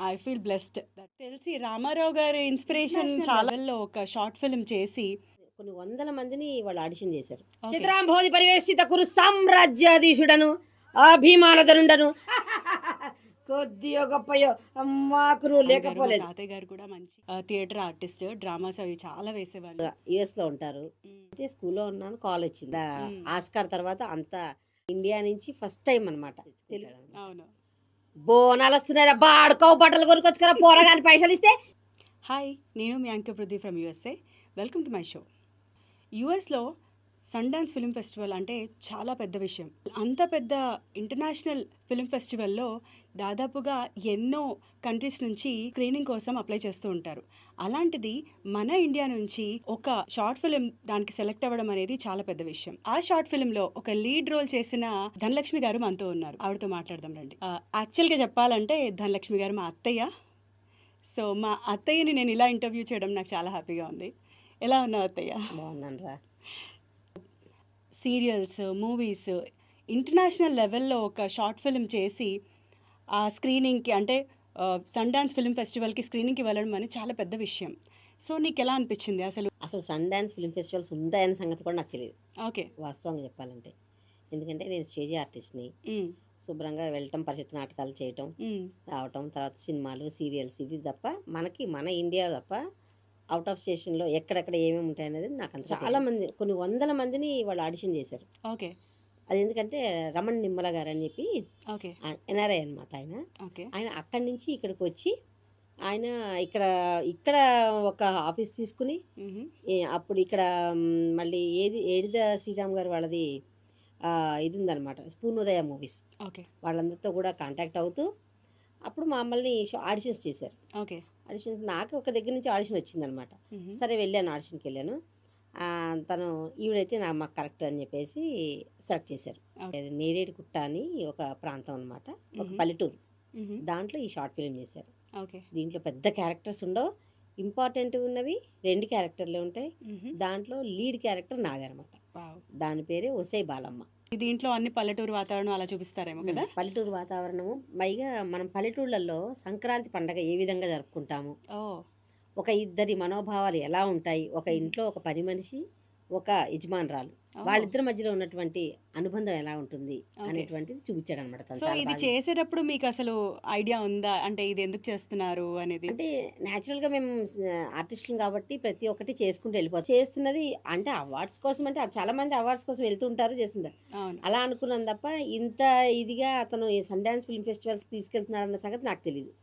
I feel blessed. తెలిసి రామారావు గారి inspiration చాలా ఒక షార్ట్ ఫిల్మ్ చేసి కొన్ని వందల మందిని వాళ్ళు ఆడిషన్ చేశారు. Okay. చిత్రాంబోధి పరివేషిత కురు సామ్రాజ్యాధీశుడను అభిమానధనుండను కొద్దియో గొప్పయో మాకు లేకపోలేదు. తాతయ్య గారు కూడా మంచి థియేటర్ ఆర్టిస్ట్, డ్రామాస్ అవి చాలా వేసేవాళ్ళు. యుఎస్ లో ఉంటారు. అంటే స్కూల్లో ఉన్నాను, కాల్ వచ్చింది. ఆస్కార్ తర్వాత అంతా ఇండియా నుంచి ఫస్ట్ టైం అనమాట. అవును. బోనాలు వస్తున్నారా, బాడుకో బట్టలు కొనుక్కొచ్చుకురా పోరగాని పైసలు ఇస్తే. హాయ్, నేను మీ anchor Prithvi from USA. Welcome to my show. యూఎస్లో సన్డాన్స్ ఫిల్మ్ ఫెస్టివల్ అంటే చాలా పెద్ద విషయం. అంత పెద్ద ఇంటర్నేషనల్ ఫిల్మ్ ఫెస్టివల్లో దాదాపుగా ఎన్నో కంట్రీస్ నుంచి స్క్రీనింగ్ కోసం అప్లై చేస్తూ ఉంటారు. అలాంటిది మన ఇండియా నుంచి ఒక షార్ట్ ఫిల్మ్ దానికి సెలెక్ట్ అవ్వడం అనేది చాలా పెద్ద విషయం. ఆ షార్ట్ ఫిల్మ్లో ఒక లీడ్ రోల్ చేసిన ధనలక్ష్మి గారు మనతో ఉన్నారు. ఆవిడతో మాట్లాడదాం రండి. యాక్చువల్గా చెప్పాలంటే ధనలక్ష్మి గారు మా అత్తయ్య. సో మా అత్తయ్యని నేను ఇలా ఇంటర్వ్యూ చేయడం నాకు చాలా హ్యాపీగా ఉంది. ఎలా ఉన్నావు అత్తయ్య? బాగున్నాను రా. సీరియల్స్, మూవీస్, ఇంటర్నేషనల్ లెవెల్లో ఒక షార్ట్ ఫిల్మ్ చేసి ఆ స్క్రీనింగ్కి అంటే సన్డాన్స్ ఫిల్మ్ ఫెస్టివల్కి స్క్రీనింగ్కి వెళ్ళడం అనేది చాలా పెద్ద విషయం. సో నీకు ఎలా అనిపించింది అసలు? అసలు సన్ డాన్స్ ఫిల్మ్ ఫెస్టివల్స్ ఉంటాయనే సంగతి కూడా నాకు తెలియదు, ఓకే. వాస్తవంగా చెప్పాలంటే. ఎందుకంటే నేను స్టేజ్ ఆర్టిస్ట్ని. శుభ్రంగా వెళ్ళటం, పరిషత్ నాటకాలు చేయటం, రావటం, తర్వాత సినిమాలు, సీరియల్స్, ఇవి తప్ప మనకి మన ఇండియా తప్ప అవుట్ ఆఫ్ స్టేషన్లో ఎక్కడెక్కడ ఏమేమి ఉంటాయనేది నాకు చాలా మంది, కొన్ని వందల మందిని వాళ్ళు ఆడిషన్ చేశారు. ఓకే. అది ఎందుకంటే రమణ్ నిమ్మల గారు అని చెప్పి ఓకే, ఎన్ఆర్ఐ అనమాట ఆయన. ఓకే. ఆయన అక్కడి నుంచి ఇక్కడికి వచ్చి ఆయన ఇక్కడ ఒక ఆఫీస్ తీసుకుని అప్పుడు ఇక్కడ మళ్ళీ ఏడిద శ్రీరామ్ గారు వాళ్ళది ఇది ఉందన్నమాట, పూర్ణోదయ మూవీస్. ఓకే. వాళ్ళందరితో కూడా కాంటాక్ట్ అవుతూ అప్పుడు మమ్మల్ని ఆడిషన్స్ చేశారు. ఓకే. ఆడిషన్స్ నాకు ఒక దగ్గర నుంచి ఆడిషన్ వచ్చిందనమాట. సరే వెళ్ళాను, ఆడిషన్కి వెళ్ళాను. తను ఈవిడైతే మాకు కరెక్ట్ అని చెప్పేసి సెలెక్ట్ చేశారు. నేరేడుకుట్ట అని ఒక ప్రాంతం అనమాట, ఒక పల్లెటూరు. దాంట్లో ఈ షార్ట్ ఫిల్మ్ చేశారు. ఓకే. దీంట్లో పెద్ద క్యారెక్టర్స్ ఉండవు, ఇంపార్టెంట్ ఉన్నవి 2 క్యారెక్టర్లే ఉంటాయి. దాంట్లో లీడ్ క్యారెక్టర్ నాదనమాట. దాని పేరే ఒసై బాలమ్మ. దీంట్లో అన్ని పల్లెటూరు వాతావరణం అలా చూపిస్తారేమో కదా? పల్లెటూరు వాతావరణము. పైగా మనం పల్లెటూళ్ళల్లో సంక్రాంతి పండగ ఏ విధంగా జరుపుకుంటాము, ఒక ఇద్దరి మనోభావాలు ఎలా ఉంటాయి, ఒక ఇంట్లో ఒక పని మనిషి, ఒక యజమానురాలు, వాళ్ళిద్దరి మధ్యలో ఉన్నటువంటి అనుబంధం ఎలా ఉంటుంది అనేటువంటిది చూపించాడు అనమాట. సో ఇది చేసేటప్పుడు మీకు అసలు ఐడియా ఉందా, అంటే ఇది ఎందుకు చేస్తున్నారు అనేది? అంటే న్యాచురల్గా మేము ఆర్టిస్టులు కాబట్టి ప్రతి ఒక్కటి చేసుకుంటూ వెళ్ళిపోవచ్చు. చేస్తున్నది అంటే అవార్డ్స్ కోసం, అంటే చాలా మంది అవార్డ్స్ కోసం వెళ్తుంటారు, చేస్తుంటారు. అలా అనుకున్నాను తప్ప ఇంత ఇదిగా అతను ఈ సన్ డాన్స్ ఫిల్మ్ ఫెస్టివల్స్కి తీసుకెళ్తున్నాడు అన్న సంగతి నాకు తెలియదు.